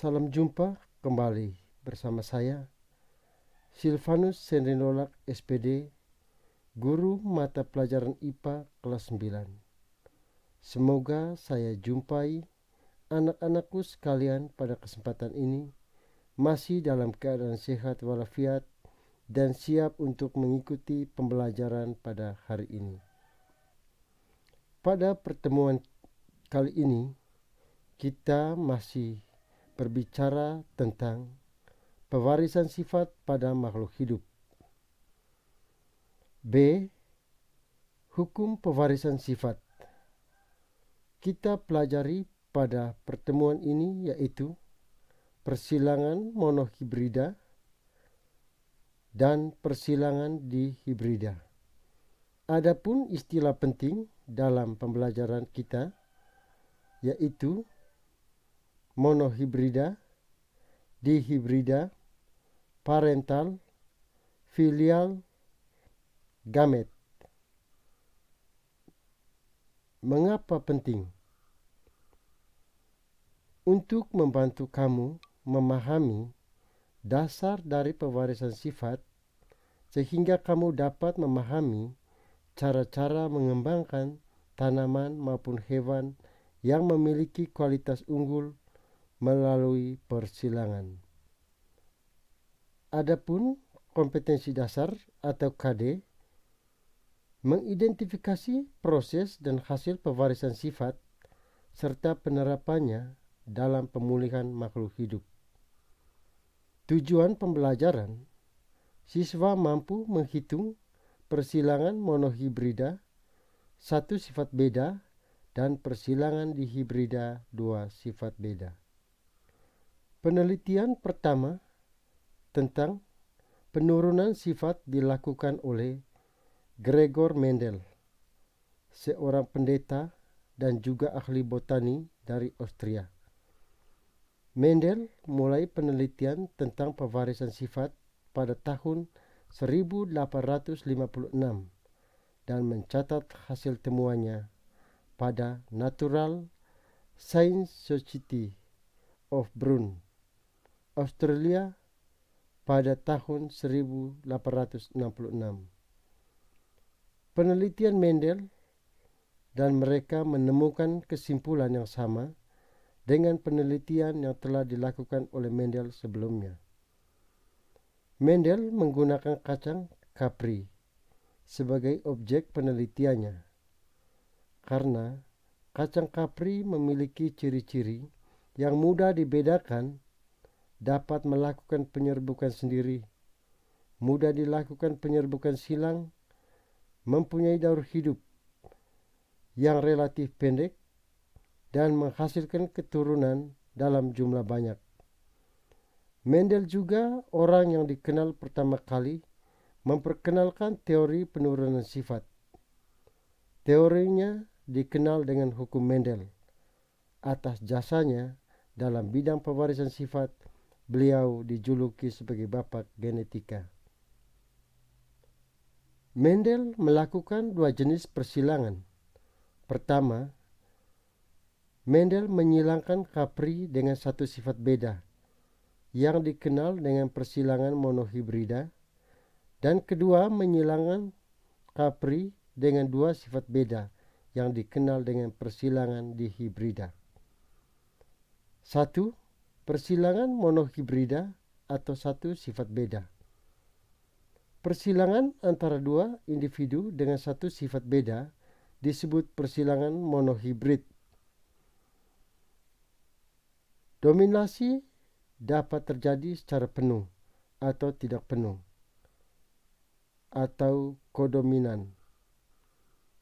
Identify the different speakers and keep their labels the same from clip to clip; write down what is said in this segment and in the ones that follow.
Speaker 1: Salam jumpa kembali bersama saya, Silvanus Sendrinolak SPD, Guru Mata Pelajaran IPA kelas 9. Semoga saya jumpai anak-anakku sekalian pada kesempatan ini masih dalam keadaan sehat walafiat dan siap untuk mengikuti pembelajaran pada hari ini. Pada pertemuan kali ini, kita masih berbicara tentang pewarisan sifat pada makhluk hidup. B. Hukum pewarisan sifat. Kita pelajari pada pertemuan ini yaitu persilangan monohibrida dan persilangan dihibrida. Adapun istilah penting dalam pembelajaran kita yaitu monohibrida, dihibrida, parental, filial, gamet. Mengapa penting? Untuk membantu kamu memahami dasar dari pewarisan sifat sehingga kamu dapat memahami cara-cara mengembangkan tanaman maupun hewan yang memiliki kualitas unggul melalui persilangan. Adapun kompetensi dasar atau KD mengidentifikasi proses dan hasil pewarisan sifat serta penerapannya dalam pemulihan makhluk hidup. Tujuan pembelajaran, siswa mampu menghitung persilangan monohibrida, satu sifat beda, dan persilangan dihibrida, dua sifat beda. Penelitian pertama tentang penurunan sifat dilakukan oleh Gregor Mendel, seorang pendeta dan juga ahli botani dari Austria. Mendel mulai penelitian tentang pewarisan sifat pada tahun 1856 dan mencatat hasil temuannya pada Natural Science Society of Brunn, Australia pada tahun 1866. Penelitian Mendel dan mereka menemukan kesimpulan yang sama dengan penelitian yang telah dilakukan oleh Mendel sebelumnya. Mendel menggunakan kacang kapri sebagai objek penelitiannya karena kacang kapri memiliki ciri-ciri yang mudah dibedakan, dapat melakukan penyerbukan sendiri, mudah dilakukan penyerbukan silang, mempunyai daur hidup yang relatif pendek, dan menghasilkan keturunan dalam jumlah banyak. Mendel juga orang yang dikenal pertama kali memperkenalkan teori penurunan sifat. Teorinya dikenal dengan hukum Mendel. Atas jasanya dalam bidang pewarisan sifat, beliau dijuluki sebagai bapak genetika. Mendel melakukan dua jenis persilangan. Pertama, Mendel menyilangkan kapri dengan satu sifat beda yang dikenal dengan persilangan monohibrida, dan kedua menyilangkan kapri dengan dua sifat beda yang dikenal dengan persilangan dihibrida. 1. Persilangan monohibrida atau satu sifat beda. Persilangan antara dua individu dengan satu sifat beda disebut persilangan monohibrid. Dominasi dapat terjadi secara penuh atau tidak penuh, atau kodominan.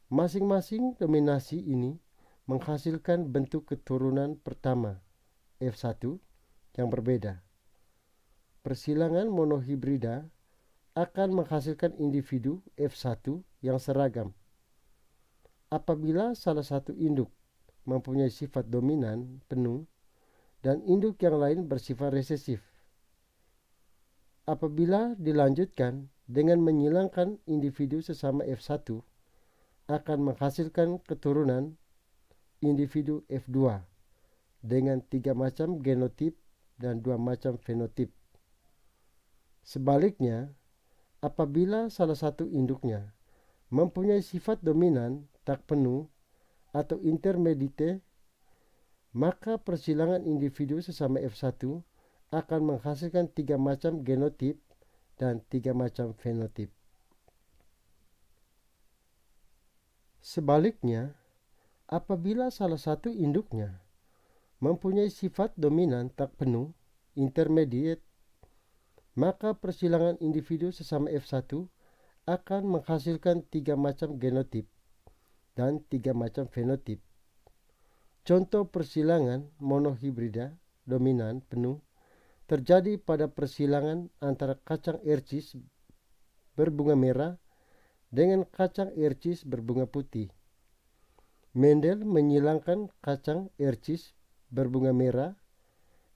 Speaker 1: Masing-masing dominasi ini menghasilkan bentuk keturunan pertama, F1, yang berbeda. Persilangan monohibrida akan menghasilkan individu F1 yang seragam. Apabila salah satu induk mempunyai sifat dominan penuh dan induk yang lain bersifat resesif. Apabila dilanjutkan dengan menyilangkan individu sesama F1, akan menghasilkan keturunan individu F2 dengan 3 macam genotip dan dua macam fenotip. Sebaliknya, apabila salah satu induknya mempunyai sifat dominan tak penuh atau intermediate, maka persilangan individu sesama F1 akan menghasilkan tiga macam genotip dan tiga macam fenotip. Sebaliknya, apabila salah satu induknya mempunyai sifat dominan tak penuh, intermediate, maka persilangan individu sesama F1 akan menghasilkan tiga macam genotip dan tiga macam fenotip. Contoh persilangan monohibrida dominan penuh terjadi pada persilangan antara kacang ercis berbunga merah dengan kacang ercis berbunga putih. Mendel menyilangkan kacang ercis berbunga merah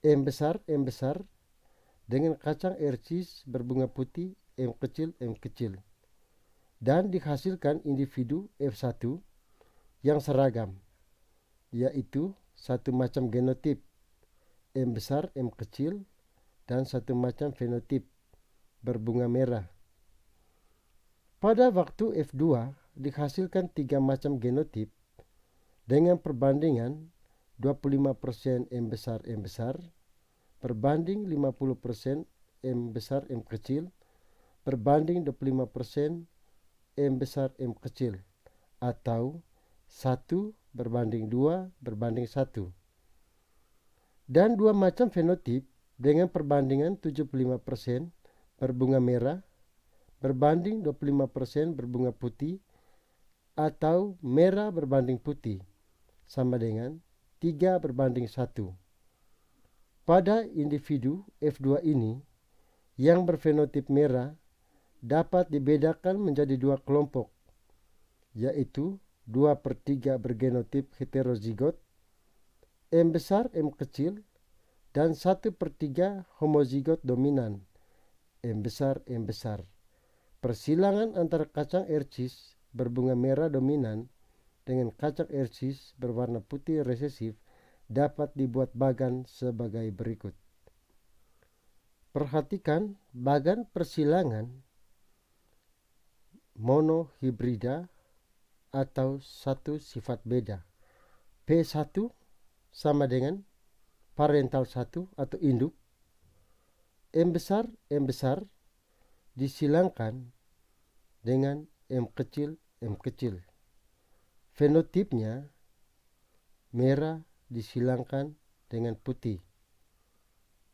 Speaker 1: M besar dengan kacang ercis berbunga putih M kecil dan dihasilkan individu F1 yang seragam, yaitu satu macam genotip M besar M kecil dan satu macam fenotip berbunga merah. Pada waktu F2 dihasilkan tiga macam genotip dengan perbandingan 25% M besar berbanding 50% M besar M kecil berbanding 25% M besar M kecil, atau 1 berbanding 2 berbanding 1. Dan dua macam fenotip dengan perbandingan 75% berbunga merah berbanding 25% berbunga putih, atau merah berbanding putih sama dengan 3 berbanding 1. Pada individu F2 ini yang berfenotip merah dapat dibedakan menjadi dua kelompok, yaitu 2/3 bergenotip heterozigot M besar M kecil dan 1/3 homozigot dominan M besar. Persilangan antara kacang ercis berbunga merah dominan dengan kacang ercis berwarna putih resesif dapat dibuat bagan sebagai berikut. Perhatikan bagan persilangan monohibrida atau satu sifat beda. P1 sama dengan parental 1 atau induk M besar disilangkan dengan M kecil. Fenotipnya merah disilangkan dengan putih.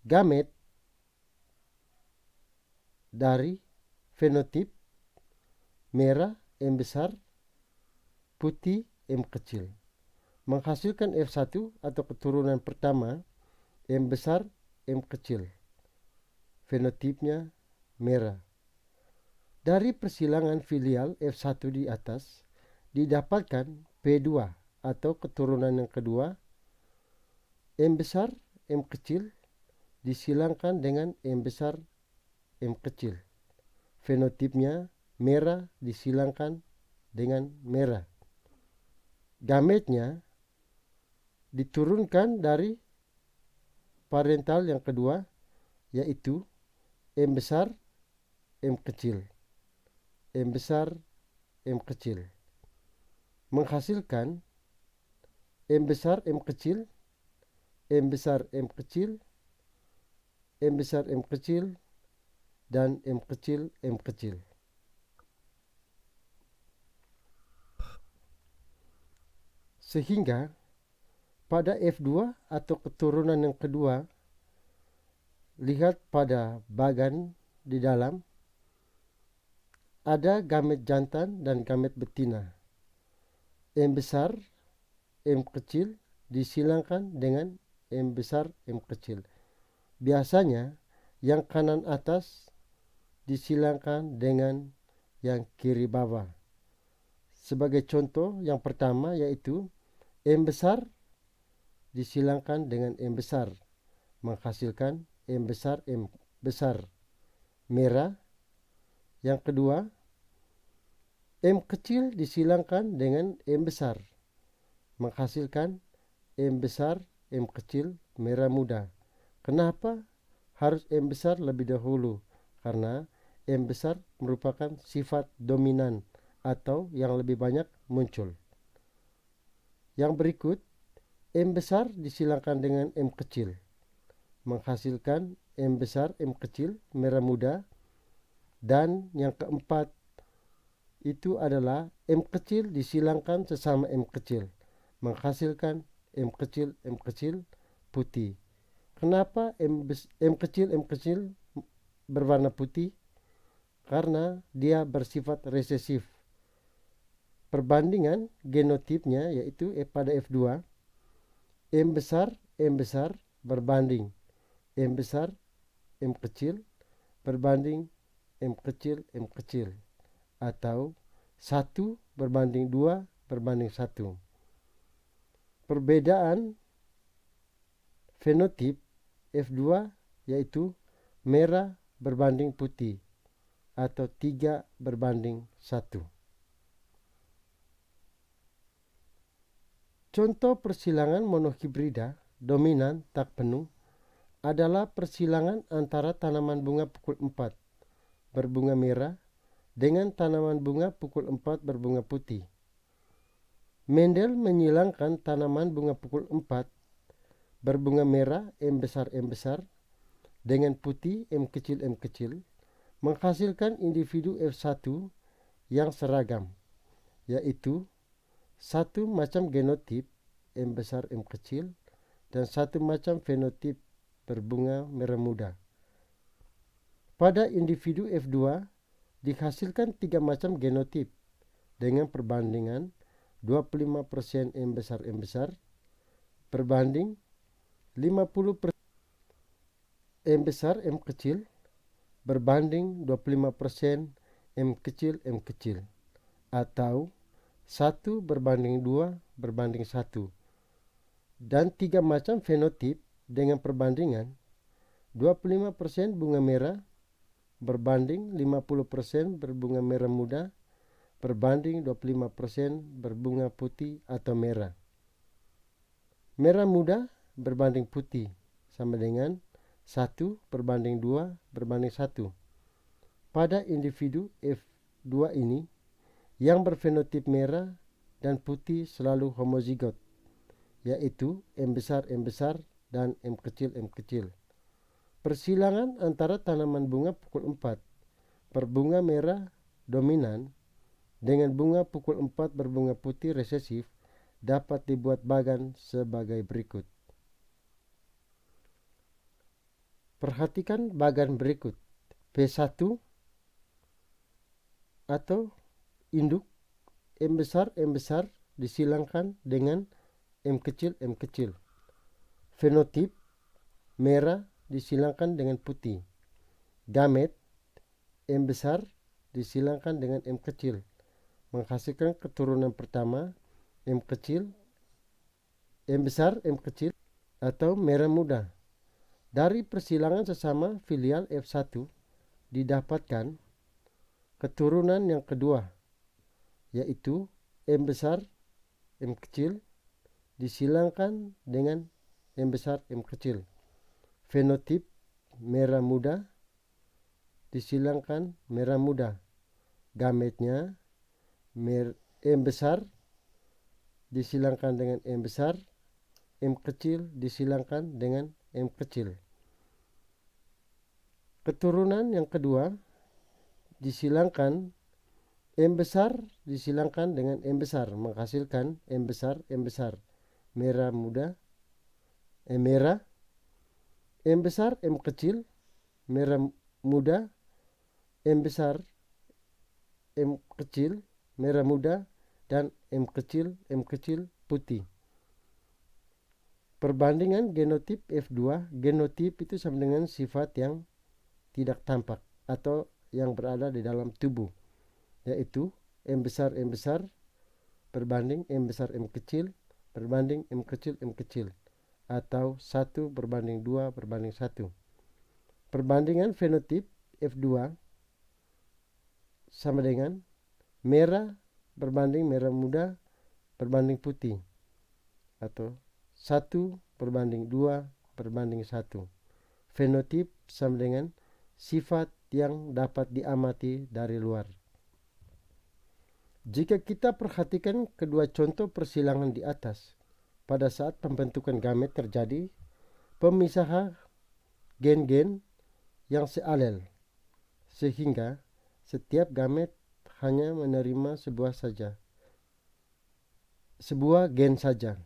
Speaker 1: Gamet dari fenotip merah M besar, putih M kecil menghasilkan F1 atau keturunan pertama M besar M kecil. Fenotipnya merah. Dari persilangan filial F1 di atas didapatkan P2 atau keturunan yang kedua M besar M kecil disilangkan dengan M besar M kecil. Fenotipnya merah disilangkan dengan merah. Gametnya diturunkan dari parental yang kedua, yaitu M besar M kecil. M besar M kecil menghasilkan M besar M kecil, M besar M kecil, M besar M kecil, dan M kecil. Sehingga pada F2 atau keturunan yang kedua, lihat pada bagan di dalam, ada gamet jantan dan gamet betina. M besar M kecil disilangkan dengan M besar M kecil. Biasanya yang kanan atas disilangkan dengan yang kiri bawah. Sebagai contoh yang pertama yaitu M besar disilangkan dengan M besar menghasilkan M besar merah. Yang kedua, M kecil disilangkan dengan M besar menghasilkan M besar M kecil merah muda. Kenapa harus M besar lebih dahulu? Karena M besar merupakan sifat dominan atau yang lebih banyak muncul. Yang berikut, M besar disilangkan dengan M kecil, menghasilkan M besar, M kecil, merah muda. Dan yang keempat itu adalah M kecil disilangkan sesama M kecil, menghasilkan M kecil, putih. Kenapa M kecil berwarna putih? Karena dia bersifat resesif. Perbandingan genotipnya yaitu pada F2, M besar berbanding M besar, M kecil berbanding M kecil atau 1 berbanding 2 berbanding 1. Perbedaan fenotip F2 yaitu merah berbanding putih atau 3 berbanding 1. Contoh persilangan monohibrida dominan tak penuh adalah persilangan antara tanaman bunga pukul 4 berbunga merah dengan tanaman bunga pukul 4 berbunga putih. Mendel menyilangkan tanaman bunga pukul 4 berbunga merah M besar dengan putih M kecil, menghasilkan individu F1 yang seragam, yaitu satu macam genotip M besar M kecil dan satu macam fenotip berbunga merah muda. Pada individu F2 dihasilkan 3 macam genotip dengan perbandingan 25% M besar berbanding 50% M besar M kecil berbanding 25% M kecil atau 1 berbanding 2 berbanding 1. Dan 3 macam fenotip dengan perbandingan 25% bunga merah berbanding 50% berbunga merah muda berbanding 25% berbunga putih atau merah. Merah muda berbanding putih sama dengan 1 berbanding 2 berbanding 1. Pada individu F2 ini, yang berfenotip merah dan putih selalu homozigot, yaitu M besar dan M kecil. Persilangan antara tanaman bunga pukul 4 berbunga merah dominan dengan bunga pukul 4 berbunga putih resesif dapat dibuat bagan sebagai berikut. Perhatikan bagan berikut. P1 atau induk M besar disilangkan dengan M kecil. Fenotip merah disilangkan dengan putih. Gamet M besar disilangkan dengan M kecil, menghasilkan keturunan pertama M besar M kecil atau merah muda. Dari persilangan sesama filial F1 didapatkan keturunan yang kedua, yaitu M besar M kecil disilangkan dengan M besar M kecil. Fenotip merah muda disilangkan merah muda. Gametnya M besar disilangkan dengan M besar, M kecil disilangkan dengan M kecil. Keturunan yang kedua disilangkan M besar disilangkan dengan M besar, menghasilkan M besar merah muda merah, M besar M kecil merah muda, M besar M kecil merah muda, dan M kecil putih. Perbandingan genotip F2, genotip itu sama dengan sifat yang tidak tampak atau yang berada di dalam tubuh, yaitu M besar berbanding M besar M kecil berbanding M kecil atau 1 berbanding 2 berbanding 1. Perbandingan fenotip F2 sama dengan merah berbanding merah muda berbanding putih atau 1 berbanding 2 berbanding 1. Fenotip sama dengan sifat yang dapat diamati dari luar. Jika kita perhatikan kedua contoh persilangan di atas, pada saat pembentukan gamet terjadi pemisahan gen-gen yang sealel, sehingga setiap gamet hanya menerima sebuah gen saja.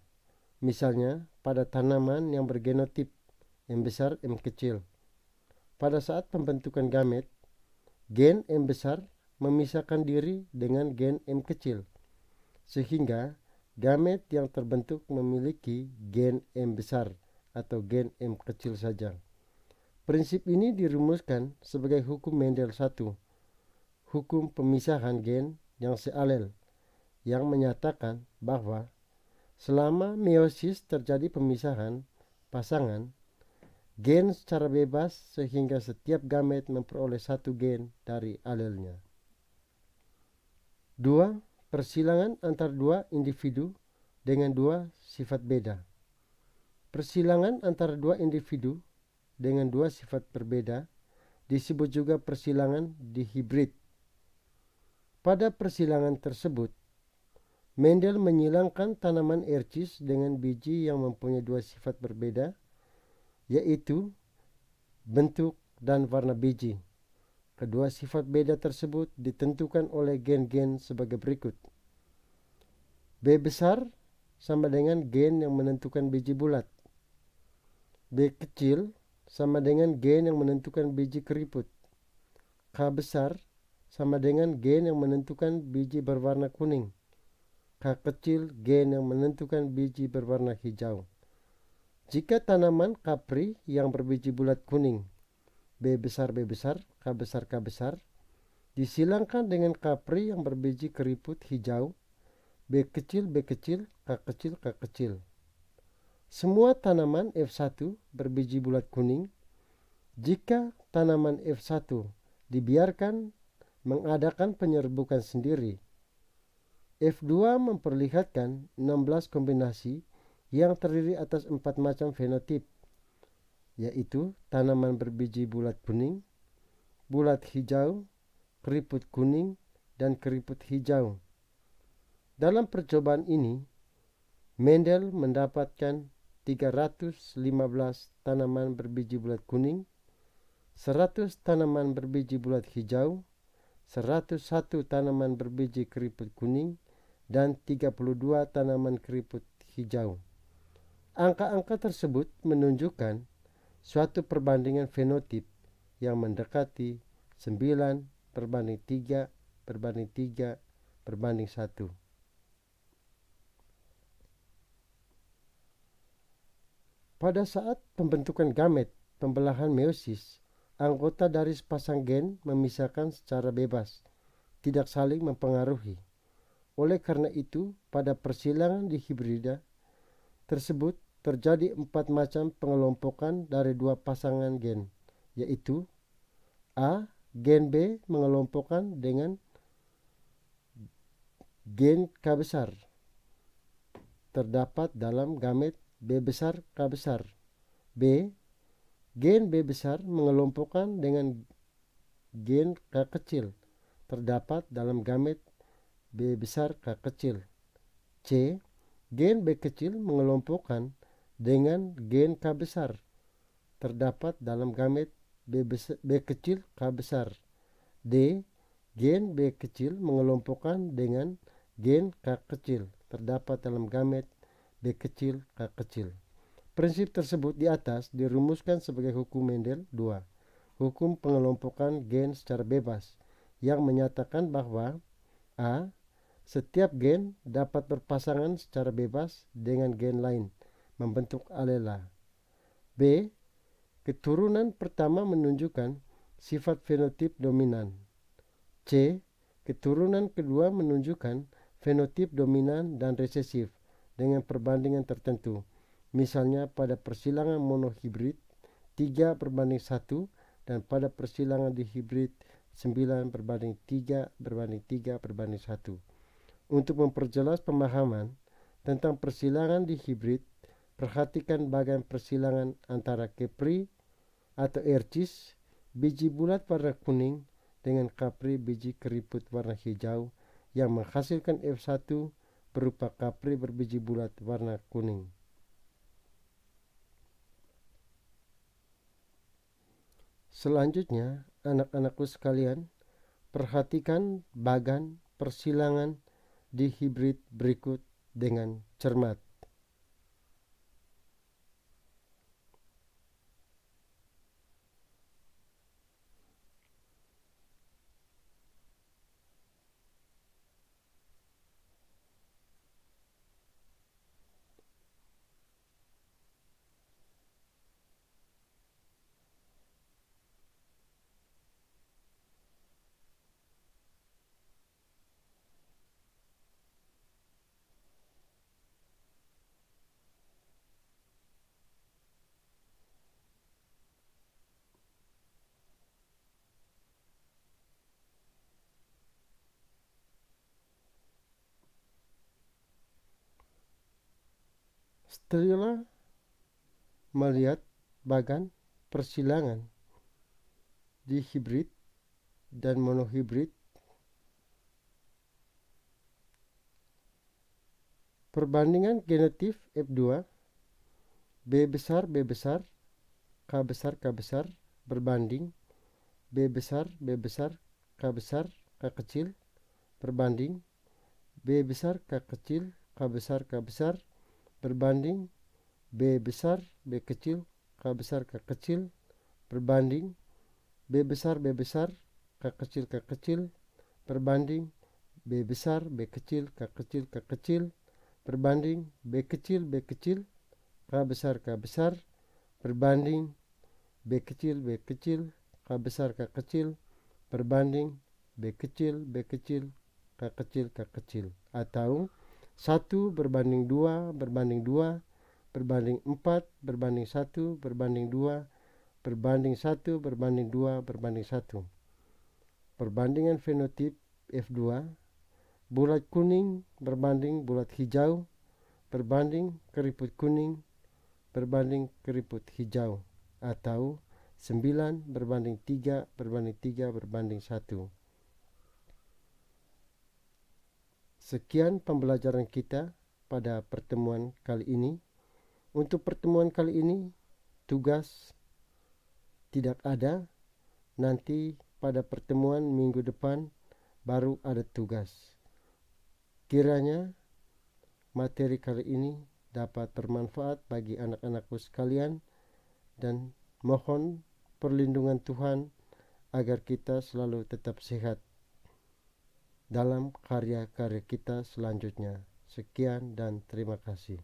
Speaker 1: Misalnya pada tanaman yang bergenotip M besar M kecil. Pada saat pembentukan gamet, gen M besar memisahkan diri dengan gen M kecil, sehingga gamet yang terbentuk memiliki gen M besar atau gen M kecil saja. Prinsip ini dirumuskan sebagai hukum Mendel 1, hukum pemisahan gen yang sealel, yang menyatakan bahwa selama meiosis terjadi pemisahan pasangan gen secara bebas sehingga setiap gamet memperoleh satu gen dari alelnya. 2. Persilangan antara dua individu dengan dua sifat beda. Persilangan antara dua individu dengan dua sifat berbeda disebut juga persilangan dihibrid. Pada persilangan tersebut, Mendel menyilangkan tanaman ercis dengan biji yang mempunyai dua sifat berbeda, yaitu bentuk dan warna biji. Kedua sifat beda tersebut ditentukan oleh gen-gen sebagai berikut. B besar sama dengan gen yang menentukan biji bulat. B kecil sama dengan gen yang menentukan biji keriput. K besar sama dengan gen yang menentukan biji berwarna kuning. K kecil gen yang menentukan biji berwarna hijau. Jika tanaman kapri yang berbiji bulat kuning, B besar, K besar, disilangkan dengan kapri yang berbiji keriput hijau, B kecil, K kecil. Semua tanaman F1 berbiji bulat kuning. Jika tanaman F1 dibiarkan mengadakan penyerbukan sendiri, F2 memperlihatkan 16 kombinasi yang terdiri atas 4 macam fenotip, yaitu tanaman berbiji bulat kuning, bulat hijau, keriput kuning, dan keriput hijau. Dalam percobaan ini, Mendel mendapatkan 315 tanaman berbiji bulat kuning, 100 tanaman berbiji bulat hijau, 101 tanaman berbiji keriput kuning, dan 32 tanaman keriput hijau. Angka-angka tersebut menunjukkan suatu perbandingan fenotip yang mendekati 9:3:3:1. Pada saat pembentukan gamet, pembelahan meiosis, anggota dari sepasang gen memisahkan secara bebas, tidak saling mempengaruhi. Oleh karena itu, pada persilangan dihibrida tersebut terjadi 4 macam pengelompokan dari dua pasangan gen, yaitu A. Gen B mengelompokkan dengan gen K besar, terdapat dalam gamet B besar K besar. B. Gen B besar mengelompokkan dengan gen K kecil, terdapat dalam gamet B besar K kecil. C. Gen B kecil mengelompokkan dengan gen K besar, terdapat dalam gamet B kecil K besar. D. Gen B kecil mengelompokkan dengan gen K kecil, terdapat dalam gamet B kecil K kecil. Prinsip tersebut di atas dirumuskan sebagai hukum Mendel 2, hukum pengelompokan gen secara bebas, yang menyatakan bahwa A. Setiap gen dapat berpasangan secara bebas dengan gen lain, membentuk alela. B. Keturunan pertama menunjukkan sifat fenotip dominan. C. Keturunan kedua menunjukkan fenotip dominan dan resesif dengan perbandingan tertentu. Misalnya pada persilangan monohibrid 3:1 dan pada persilangan dihibrid 9:3:1. Untuk memperjelas pemahaman tentang persilangan dihibrid, perhatikan bagian persilangan antara Kepri atau ercis, biji bulat warna kuning dengan kapri biji keriput warna hijau yang menghasilkan F1 berupa kapri berbiji bulat warna kuning. Selanjutnya, anak-anakku sekalian, perhatikan bagan persilangan di hibrid berikut dengan cermat. Setelah melihat bagan persilangan di hibrid dan monohibrid, perbandingan genetif F2 B besar B besar K besar K besar berbanding B besar B besar K besar K kecil berbanding B besar K kecil K besar K besar berbanding B besar B kecil K besar K kecil berbanding B besar B besar K kecil K kecil berbanding B besar B kecil K kecil K kecil berbanding B kecil B kecil K besar K besar berbanding B kecil B kecil K besar K kecil berbanding B kecil B kecil K kecil K kecil, atau 1 berbanding 2 berbanding 2 berbanding 4 berbanding 1 berbanding 2 berbanding 1 berbanding 2 berbanding 1. Perbandingan fenotip F2 bulat kuning berbanding bulat hijau berbanding keriput kuning berbanding keriput hijau, atau 9 berbanding 3 berbanding 3 berbanding 1. Sekian pembelajaran kita pada pertemuan kali ini. Untuk pertemuan kali ini tugas tidak ada. Nanti pada pertemuan minggu depan baru ada tugas. Kiranya materi kali ini dapat bermanfaat bagi anak-anakku sekalian, dan mohon perlindungan Tuhan agar kita selalu tetap sehat dalam karya-karya kita selanjutnya. Sekian dan terima kasih.